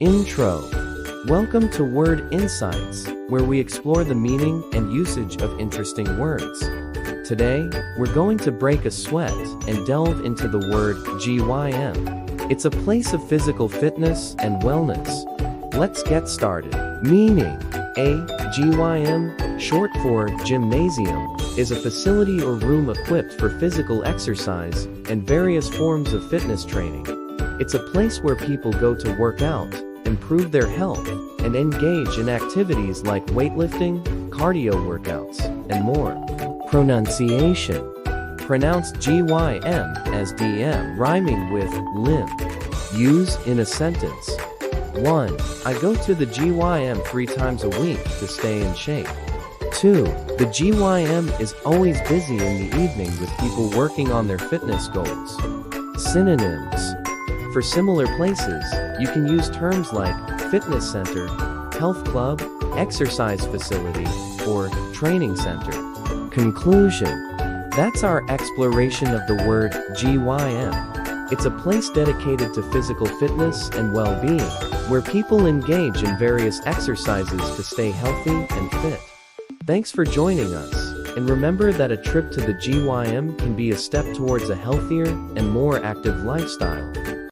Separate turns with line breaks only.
Intro. Welcome to Word Insights, where we explore the meaning and usage of interesting words. Today, we're going to break a sweat and delve into the word gym. It's a place of physical fitness and wellness. Let's get started. Meaning. Gym, short for gymnasium, is a facility or room equipped for physical exercise and various forms of fitness training. It's a place where people go to work out, improve their health, and engage in activities like weightlifting, cardio workouts, and more. Pronunciation. Pronounce gym as dm, rhyming with limb. Use in a sentence. 1. I go to the gym 3 times a week to stay in shape. 2. The gym is always busy in the evening with people working on their fitness goals. Synonyms. For similar places, you can use terms like fitness center, health club, exercise facility, or training center. Conclusion. That's our exploration of the word gym. It's a place dedicated to physical fitness and well-being, where people engage in various exercises to stay healthy and fit. Thanks for joining us, and remember that a trip to the gym can be a step towards a healthier and more active lifestyle.